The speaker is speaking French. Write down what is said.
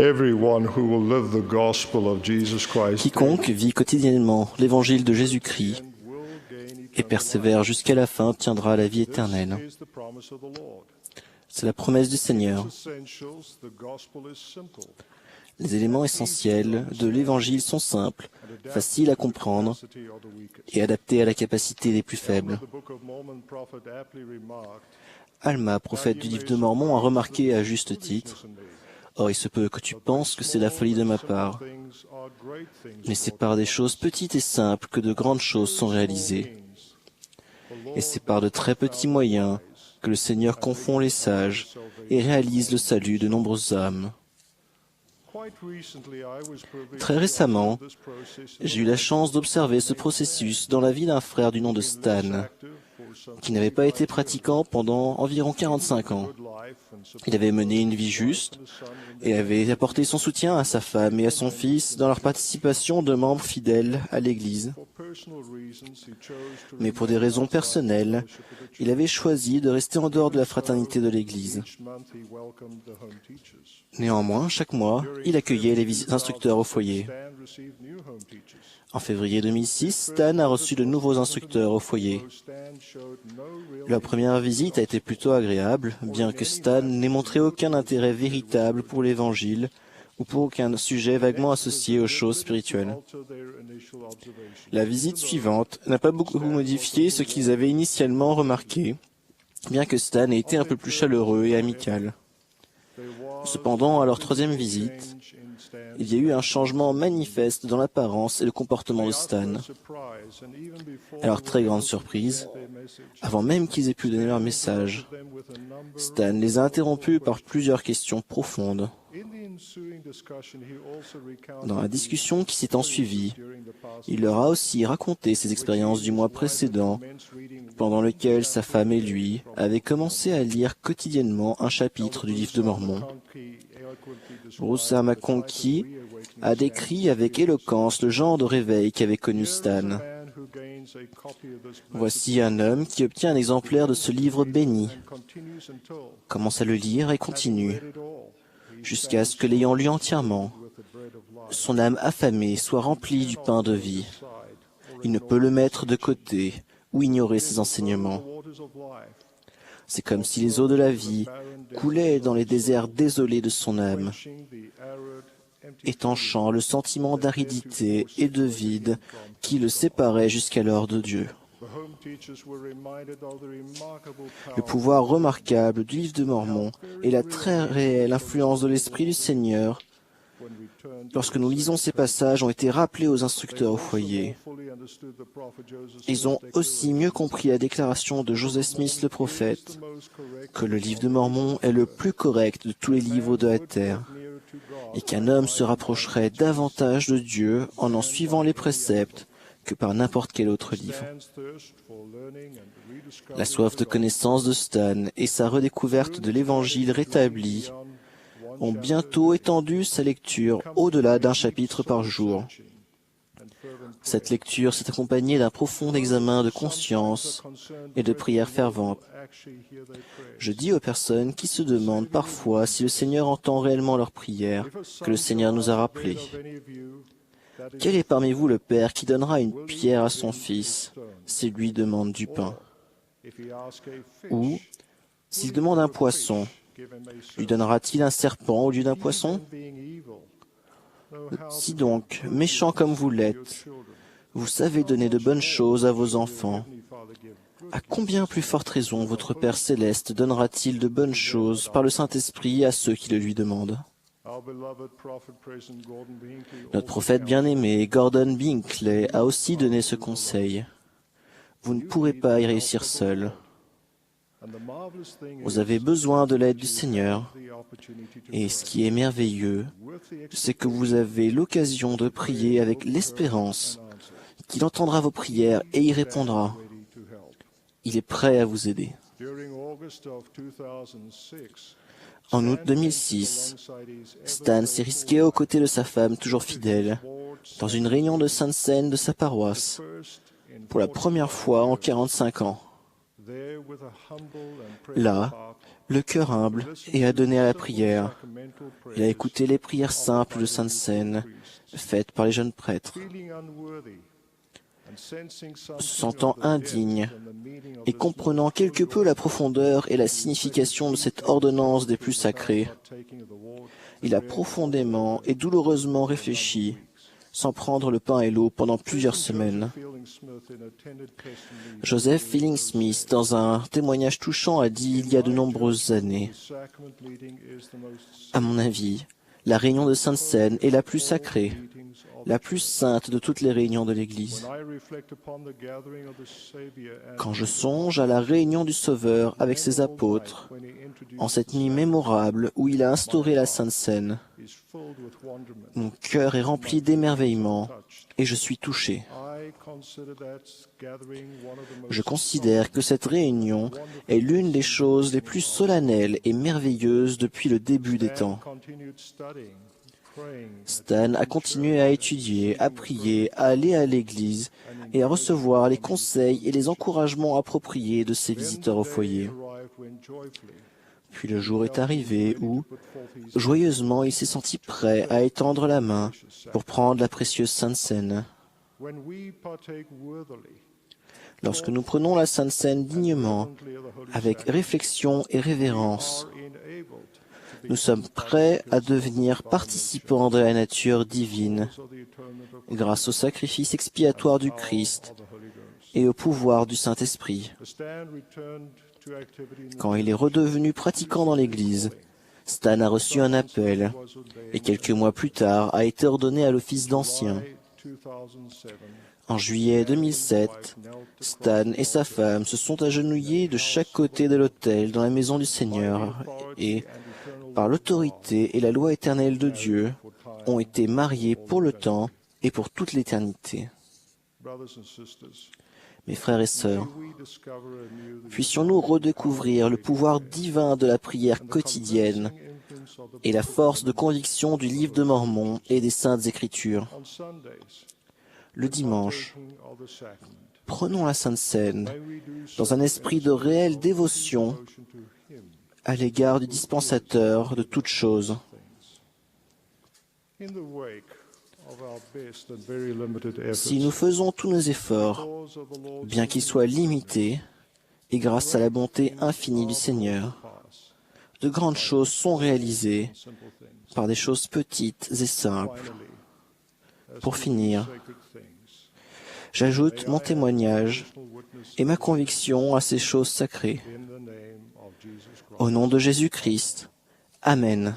Everyone who will live the gospel of Jesus Christ Quiconque vit quotidiennement l'évangile de Jésus-Christ et persévère jusqu'à la fin tiendra la vie éternelle. C'est la promesse du Seigneur. Les éléments essentiels de l'Évangile sont simples, faciles à comprendre et adaptés à la capacité des plus faibles. Alma, prophète du livre de Mormon, a remarqué à juste titre « Or, il se peut que tu penses que c'est la folie de ma part, mais c'est par des choses petites et simples que de grandes choses sont réalisées. Et c'est par de très petits moyens que le Seigneur confond les sages et réalise le salut de nombreuses âmes. » Très récemment, j'ai eu la chance d'observer ce processus dans la vie d'un frère du nom de Stan, qui n'avait pas été pratiquant pendant environ 45 ans. Il avait mené une vie juste et avait apporté son soutien à sa femme et à son fils dans leur participation de membres fidèles à l'Église. Mais pour des raisons personnelles, il avait choisi de rester en dehors de la fraternité de l'Église. Néanmoins, chaque mois, il accueillait les instructeurs au foyer. En février 2006, Stan a reçu de nouveaux instructeurs au foyer. La première visite a été plutôt agréable, bien que Stan n'ait montré aucun intérêt véritable pour l'Évangile ou pour aucun sujet vaguement associé aux choses spirituelles. La visite suivante n'a pas beaucoup modifié ce qu'ils avaient initialement remarqué, bien que Stan ait été un peu plus chaleureux et amical. Cependant, à leur troisième visite, il y a eu un changement manifeste dans l'apparence et le comportement de Stan. À leur très grande surprise, avant même qu'ils aient pu donner leur message, Stan les a interrompus par plusieurs questions profondes. Dans la discussion qui s'est ensuivie, il leur a aussi raconté ses expériences du mois précédent, pendant lequel sa femme et lui avaient commencé à lire quotidiennement un chapitre du livre de Mormon. Bruce McConkie a décrit avec éloquence le genre de réveil qu'avait connu Stan. Voici un homme qui obtient un exemplaire de ce livre béni, commence à le lire et continue, jusqu'à ce que l'ayant lu entièrement, son âme affamée soit remplie du pain de vie. Il ne peut le mettre de côté ou ignorer ses enseignements. C'est comme si les eaux de la vie coulaient dans les déserts désolés de son âme, étanchant le sentiment d'aridité et de vide qui le séparait jusqu'alors de Dieu. Le pouvoir remarquable du livre de Mormon et la très réelle influence de l'Esprit du Seigneur, lorsque nous lisons ces passages, ont été rappelés aux instructeurs au foyer. Ils ont aussi mieux compris la déclaration de Joseph Smith le prophète, que le livre de Mormon est le plus correct de tous les livres de la terre, et qu'un homme se rapprocherait davantage de Dieu en suivant les préceptes que par n'importe quel autre livre. La soif de connaissance de Stan et sa redécouverte de l'Évangile rétabli ont bientôt étendu sa lecture au-delà d'un chapitre par jour. Cette lecture s'est accompagnée d'un profond examen de conscience et de prières ferventes. Je dis aux personnes qui se demandent parfois si le Seigneur entend réellement leurs prières, que le Seigneur nous a rappelées. Quel est parmi vous le père qui donnera une pierre à son fils s'il lui demande du pain? Ou, s'il demande un poisson, lui donnera-t-il un serpent au lieu d'un poisson? Si donc, méchant comme vous l'êtes, vous savez donner de bonnes choses à vos enfants, à combien plus forte raison votre Père céleste donnera-t-il de bonnes choses par le Saint-Esprit à ceux qui le lui demandent? Notre prophète bien-aimé, Gordon Binkley, a aussi donné ce conseil. Vous ne pourrez pas y réussir seul. Vous avez besoin de l'aide du Seigneur. Et ce qui est merveilleux, c'est que vous avez l'occasion de prier avec l'espérance qu'il entendra vos prières et y répondra. Il est prêt à vous aider. En août 2006, Stan s'est risqué aux côtés de sa femme toujours fidèle dans une réunion de sainte scène de sa paroisse pour la première fois en 45 ans. Là, le cœur humble et adonné à la prière. Il a écouté les prières simples de Sainte Seine, faites par les jeunes prêtres. Se sentant indigne et comprenant quelque peu la profondeur et la signification de cette ordonnance des plus sacrés, il a profondément et douloureusement réfléchi, sans prendre le pain et l'eau pendant plusieurs semaines. Joseph Fielding Smith, dans un témoignage touchant, a dit il y a de nombreuses années, « À mon avis, la réunion de Sainte Seine est la plus sacrée, la plus sainte de toutes les réunions de l'Église. Quand je songe à la réunion du Sauveur avec ses apôtres, en cette nuit mémorable où il a instauré la Sainte Seine, mon cœur est rempli d'émerveillement et je suis touché. Je considère que cette réunion est l'une des choses les plus solennelles et merveilleuses depuis le début des temps. Stan a continué à étudier, à prier, à aller à l'église et à recevoir les conseils et les encouragements appropriés de ses visiteurs au foyer. Puis le jour est arrivé où, joyeusement, il s'est senti prêt à étendre la main pour prendre la précieuse Sainte Seine. Lorsque nous prenons la Sainte Seine dignement, avec réflexion et révérence, nous sommes prêts à devenir participants de la nature divine grâce au sacrifice expiatoire du Christ et au pouvoir du Saint-Esprit. Quand il est redevenu pratiquant dans l'Église, Stan a reçu un appel et quelques mois plus tard a été ordonné à l'office d'ancien. En juillet 2007, Stan et sa femme se sont agenouillés de chaque côté de l'autel dans la maison du Seigneur et, par l'autorité et la loi éternelle de Dieu, ont été mariés pour le temps et pour toute l'éternité. Mes frères et sœurs, puissions-nous redécouvrir le pouvoir divin de la prière quotidienne et la force de conviction du livre de Mormon et des Saintes Écritures. Le dimanche, prenons la Sainte Seine dans un esprit de réelle dévotion à l'égard du dispensateur de toutes choses. Si nous faisons tous nos efforts, bien qu'ils soient limités, et grâce à la bonté infinie du Seigneur, de grandes choses sont réalisées par des choses petites et simples. Pour finir, j'ajoute mon témoignage et ma conviction à ces choses sacrées. Au nom de Jésus-Christ, Amen.